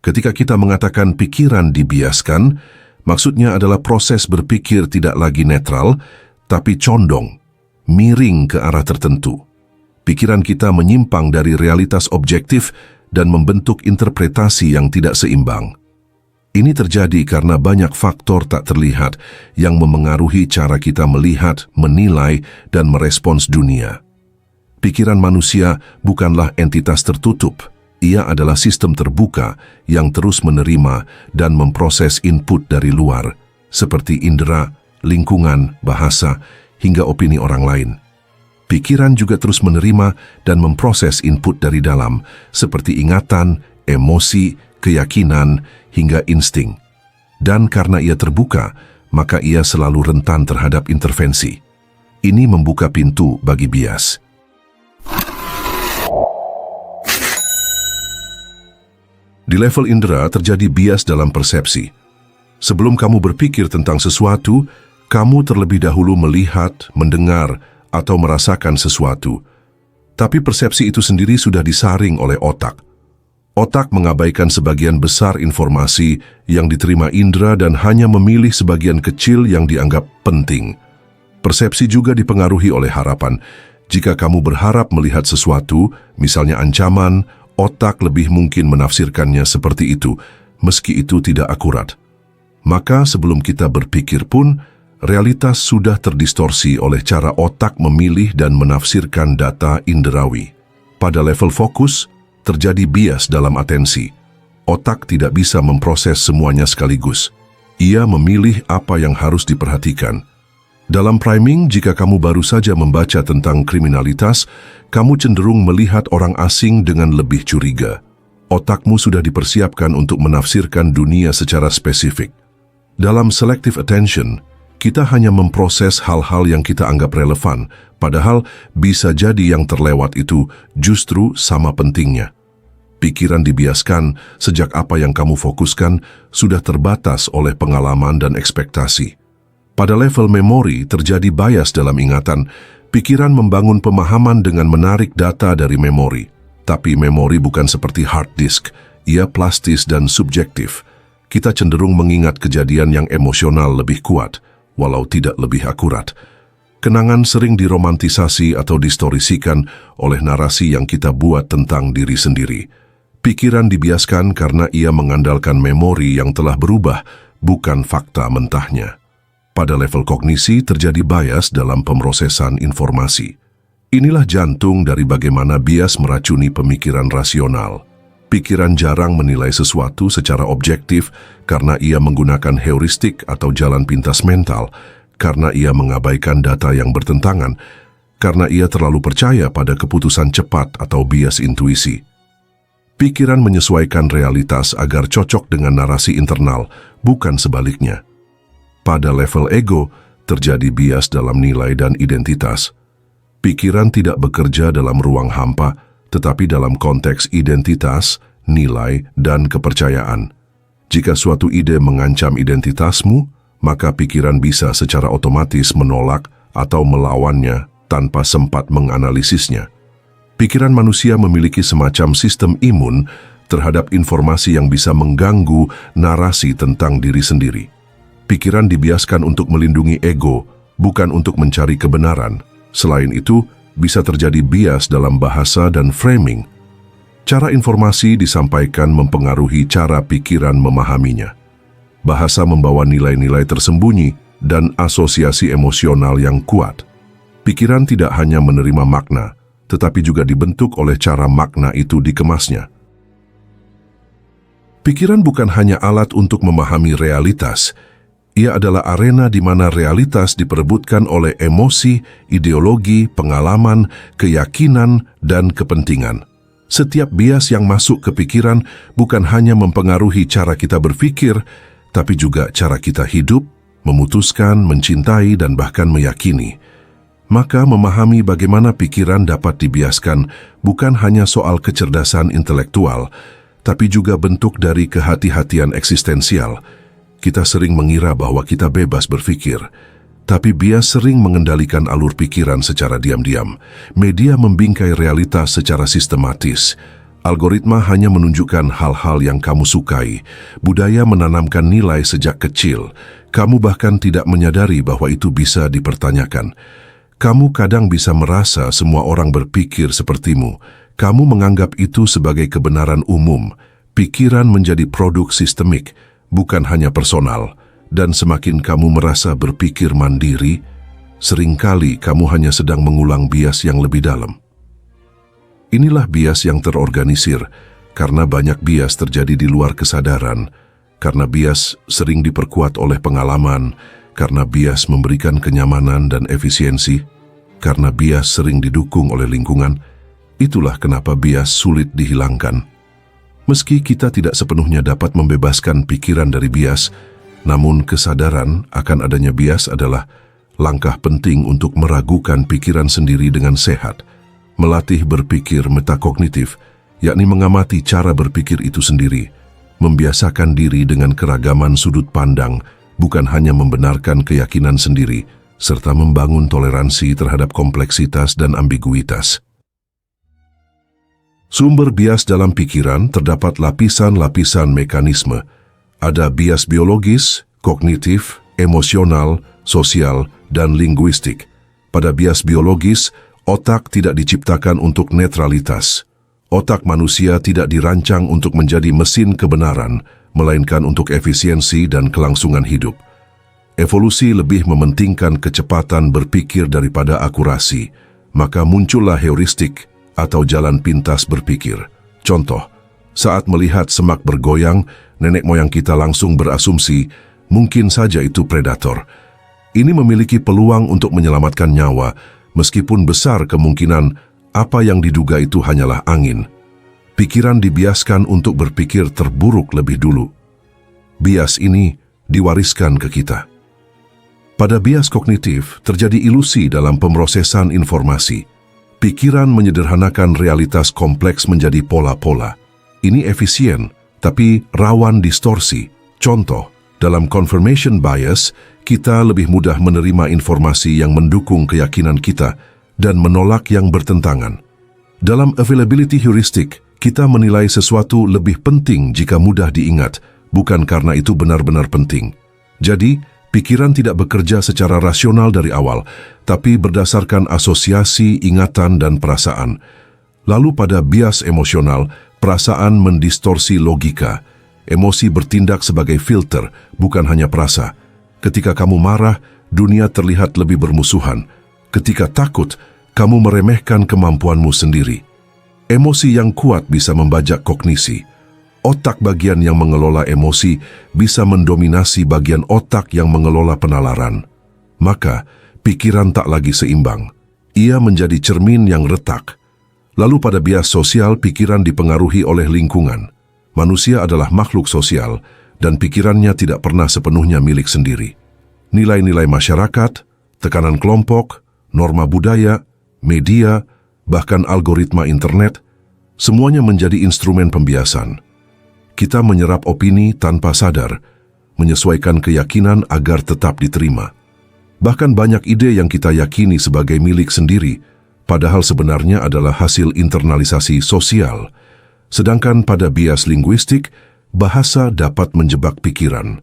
Ketika kita mengatakan pikiran dibiaskan, maksudnya adalah proses berpikir tidak lagi netral, tapi condong, miring ke arah tertentu. Pikiran kita menyimpang dari realitas objektif dan membentuk interpretasi yang tidak seimbang. Ini terjadi karena banyak faktor tak terlihat yang memengaruhi cara kita melihat, menilai, dan merespons dunia. Pikiran manusia bukanlah entitas tertutup. Ia adalah sistem terbuka yang terus menerima dan memproses input dari luar, seperti indera, lingkungan, bahasa, hingga opini orang lain. Pikiran juga terus menerima dan memproses input dari dalam, seperti ingatan, emosi, keyakinan, hingga insting. Dan karena ia terbuka, maka ia selalu rentan terhadap intervensi. Ini membuka pintu bagi bias. Di level indera terjadi bias dalam persepsi. Sebelum kamu berpikir tentang sesuatu, kamu terlebih dahulu melihat, mendengar, atau merasakan sesuatu. Tapi persepsi itu sendiri sudah disaring oleh otak. Otak mengabaikan sebagian besar informasi yang diterima indera dan hanya memilih sebagian kecil yang dianggap penting. Persepsi juga dipengaruhi oleh harapan. Jika kamu berharap melihat sesuatu, misalnya ancaman, otak lebih mungkin menafsirkannya seperti itu, meski itu tidak akurat. Maka sebelum kita berpikir pun, realitas sudah terdistorsi oleh cara otak memilih dan menafsirkan data inderawi. Pada level fokus, terjadi bias dalam atensi. Otak tidak bisa memproses semuanya sekaligus. Ia memilih apa yang harus diperhatikan. Dalam priming, jika kamu baru saja membaca tentang kriminalitas, kamu cenderung melihat orang asing dengan lebih curiga. Otakmu sudah dipersiapkan untuk menafsirkan dunia secara spesifik. Dalam selective attention, kita hanya memproses hal-hal yang kita anggap relevan, padahal bisa jadi yang terlewat itu justru sama pentingnya. Pikiran dibiaskan sejak apa yang kamu fokuskan sudah terbatas oleh pengalaman dan ekspektasi. Pada level memori terjadi bias dalam ingatan. Pikiran membangun pemahaman dengan menarik data dari memori. Tapi memori bukan seperti hard disk, ia plastis dan subjektif. Kita cenderung mengingat kejadian yang emosional lebih kuat, walau tidak lebih akurat. Kenangan sering diromantisasi atau distorisikan oleh narasi yang kita buat tentang diri sendiri. Pikiran dibiaskan karena ia mengandalkan memori yang telah berubah, bukan fakta mentahnya. Pada level kognisi terjadi bias dalam pemrosesan informasi. Inilah jantung dari bagaimana bias meracuni pemikiran rasional. Pikiran jarang menilai sesuatu secara objektif karena ia menggunakan heuristik atau jalan pintas mental, karena ia mengabaikan data yang bertentangan, karena ia terlalu percaya pada keputusan cepat atau bias intuisi. Pikiran menyesuaikan realitas agar cocok dengan narasi internal, bukan sebaliknya. Pada level ego, terjadi bias dalam nilai dan identitas. Pikiran tidak bekerja dalam ruang hampa, tetapi dalam konteks identitas, nilai, dan kepercayaan. Jika suatu ide mengancam identitasmu, maka pikiran bisa secara otomatis menolak atau melawannya tanpa sempat menganalisisnya. Pikiran manusia memiliki semacam sistem imun terhadap informasi yang bisa mengganggu narasi tentang diri sendiri. Pikiran dibiaskan untuk melindungi ego, bukan untuk mencari kebenaran. Selain itu, bisa terjadi bias dalam bahasa dan framing. Cara informasi disampaikan mempengaruhi cara pikiran memahaminya. Bahasa membawa nilai-nilai tersembunyi dan asosiasi emosional yang kuat. Pikiran tidak hanya menerima makna, tetapi juga dibentuk oleh cara makna itu dikemasnya. Pikiran bukan hanya alat untuk memahami realitas. Ia adalah arena di mana realitas diperebutkan oleh emosi, ideologi, pengalaman, keyakinan, dan kepentingan. Setiap bias yang masuk ke pikiran bukan hanya mempengaruhi cara kita berpikir, tapi juga cara kita hidup, memutuskan, mencintai, dan bahkan meyakini. Maka memahami bagaimana pikiran dapat dibiaskan bukan hanya soal kecerdasan intelektual, tapi juga bentuk dari kehati-hatian eksistensial. Kita sering mengira bahwa kita bebas berpikir, tapi bias sering mengendalikan alur pikiran secara diam-diam. Media membingkai realitas secara sistematis. Algoritma hanya menunjukkan hal-hal yang kamu sukai. Budaya menanamkan nilai sejak kecil. Kamu bahkan tidak menyadari bahwa itu bisa dipertanyakan. Kamu kadang bisa merasa semua orang berpikir sepertimu. Kamu menganggap itu sebagai kebenaran umum. Pikiran menjadi produk sistemik, bukan hanya personal. Dan semakin kamu merasa berpikir mandiri, seringkali kamu hanya sedang mengulang bias yang lebih dalam. Inilah bias yang terorganisir, karena banyak bias terjadi di luar kesadaran, karena bias sering diperkuat oleh pengalaman, karena bias memberikan kenyamanan dan efisiensi, karena bias sering didukung oleh lingkungan. Itulah kenapa bias sulit dihilangkan. Meski kita tidak sepenuhnya dapat membebaskan pikiran dari bias, namun kesadaran akan adanya bias adalah langkah penting untuk meragukan pikiran sendiri dengan sehat. Melatih berpikir metakognitif, yakni mengamati cara berpikir itu sendiri, membiasakan diri dengan keragaman sudut pandang, bukan hanya membenarkan keyakinan sendiri, serta membangun toleransi terhadap kompleksitas dan ambiguitas. Sumber bias dalam pikiran terdapat lapisan-lapisan mekanisme. Ada bias biologis, kognitif, emosional, sosial, dan linguistik. Pada bias biologis, otak tidak diciptakan untuk netralitas. Otak manusia tidak dirancang untuk menjadi mesin kebenaran, melainkan untuk efisiensi dan kelangsungan hidup. Evolusi lebih mementingkan kecepatan berpikir daripada akurasi, maka muncullah heuristik atau jalan pintas berpikir. Contoh, saat melihat semak bergoyang, nenek moyang kita langsung berasumsi, mungkin saja itu predator. Ini memiliki peluang untuk menyelamatkan nyawa, meskipun besar kemungkinan apa yang diduga itu hanyalah angin. Pikiran dibiaskan untuk berpikir terburuk lebih dulu. Bias ini diwariskan ke kita. Pada bias kognitif, terjadi ilusi dalam pemrosesan informasi. Pikiran menyederhanakan realitas kompleks menjadi pola-pola. Ini efisien, tapi rawan distorsi. Contoh, dalam confirmation bias, kita lebih mudah menerima informasi yang mendukung keyakinan kita dan menolak yang bertentangan. Dalam availability heuristic, kita menilai sesuatu lebih penting jika mudah diingat, bukan karena itu benar-benar penting. Jadi, pikiran tidak bekerja secara rasional dari awal, tapi berdasarkan asosiasi, ingatan, dan perasaan. Lalu pada bias emosional, perasaan mendistorsi logika. Emosi bertindak sebagai filter, bukan hanya perasa. Ketika kamu marah, dunia terlihat lebih bermusuhan. Ketika takut, kamu meremehkan kemampuanmu sendiri. Emosi yang kuat bisa membajak kognisi. Otak bagian yang mengelola emosi bisa mendominasi bagian otak yang mengelola penalaran. Maka, pikiran tak lagi seimbang. Ia menjadi cermin yang retak. Lalu pada bias sosial, pikiran dipengaruhi oleh lingkungan. Manusia adalah makhluk sosial, dan pikirannya tidak pernah sepenuhnya milik sendiri. Nilai-nilai masyarakat, tekanan kelompok, norma budaya, media, bahkan algoritma internet, semuanya menjadi instrumen pembiasan. Kita menyerap opini tanpa sadar, menyesuaikan keyakinan agar tetap diterima. Bahkan banyak ide yang kita yakini sebagai milik sendiri, padahal sebenarnya adalah hasil internalisasi sosial. Sedangkan pada bias linguistik, bahasa dapat menjebak pikiran.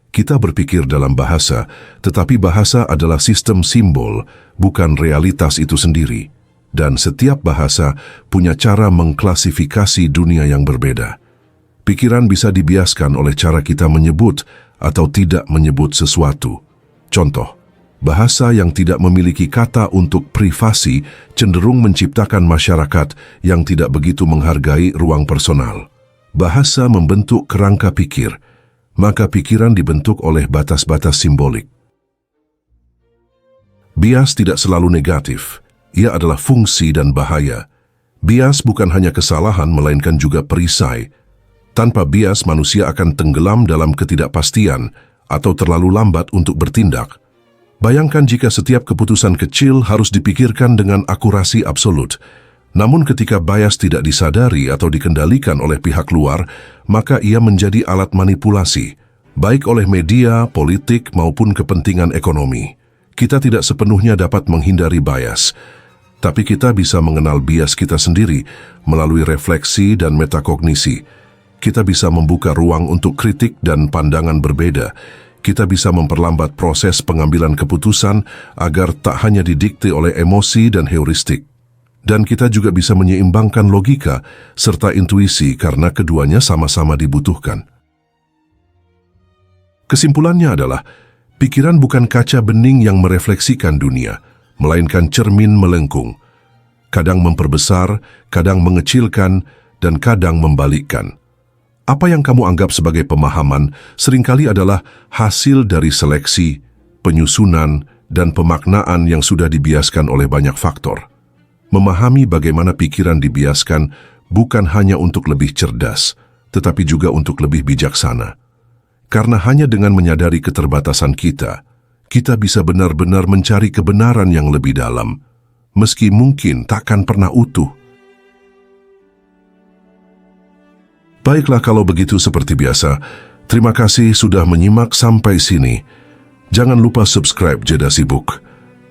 Kita berpikir dalam bahasa, tetapi bahasa adalah sistem simbol, bukan realitas itu sendiri. Dan setiap bahasa punya cara mengklasifikasi dunia yang berbeda. Pikiran bisa dibiaskan oleh cara kita menyebut atau tidak menyebut sesuatu. Contoh, bahasa yang tidak memiliki kata untuk privasi cenderung menciptakan masyarakat yang tidak begitu menghargai ruang personal. Bahasa membentuk kerangka pikir, maka pikiran dibentuk oleh batas-batas simbolik. Bias tidak selalu negatif, ia adalah fungsi dan bahaya. Bias bukan hanya kesalahan melainkan juga perisai. Tanpa bias, manusia akan tenggelam dalam ketidakpastian atau terlalu lambat untuk bertindak. Bayangkan jika setiap keputusan kecil harus dipikirkan dengan akurasi absolut. Namun ketika bias tidak disadari atau dikendalikan oleh pihak luar, maka ia menjadi alat manipulasi, baik oleh media, politik, maupun kepentingan ekonomi. Kita tidak sepenuhnya dapat menghindari bias. Tapi kita bisa mengenal bias kita sendiri melalui refleksi dan metakognisi. Kita bisa membuka ruang untuk kritik dan pandangan berbeda. Kita bisa memperlambat proses pengambilan keputusan agar tak hanya didikte oleh emosi dan heuristik. Dan kita juga bisa menyeimbangkan logika serta intuisi karena keduanya sama-sama dibutuhkan. Kesimpulannya adalah, pikiran bukan kaca bening yang merefleksikan dunia, melainkan cermin melengkung. Kadang memperbesar, kadang mengecilkan, dan kadang membalikkan. Apa yang kamu anggap sebagai pemahaman seringkali adalah hasil dari seleksi, penyusunan, dan pemaknaan yang sudah dibiaskan oleh banyak faktor. Memahami bagaimana pikiran dibiaskan bukan hanya untuk lebih cerdas, tetapi juga untuk lebih bijaksana. Karena hanya dengan menyadari keterbatasan kita bisa benar-benar mencari kebenaran yang lebih dalam, meski mungkin takkan pernah utuh. Baiklah kalau begitu seperti biasa, terima kasih sudah menyimak sampai sini. Jangan lupa subscribe Jeda Sibuk.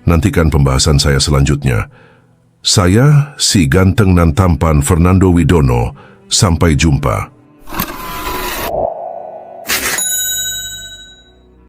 Nantikan pembahasan saya selanjutnya. Saya, si ganteng nan tampan Fernando Widono. Sampai jumpa.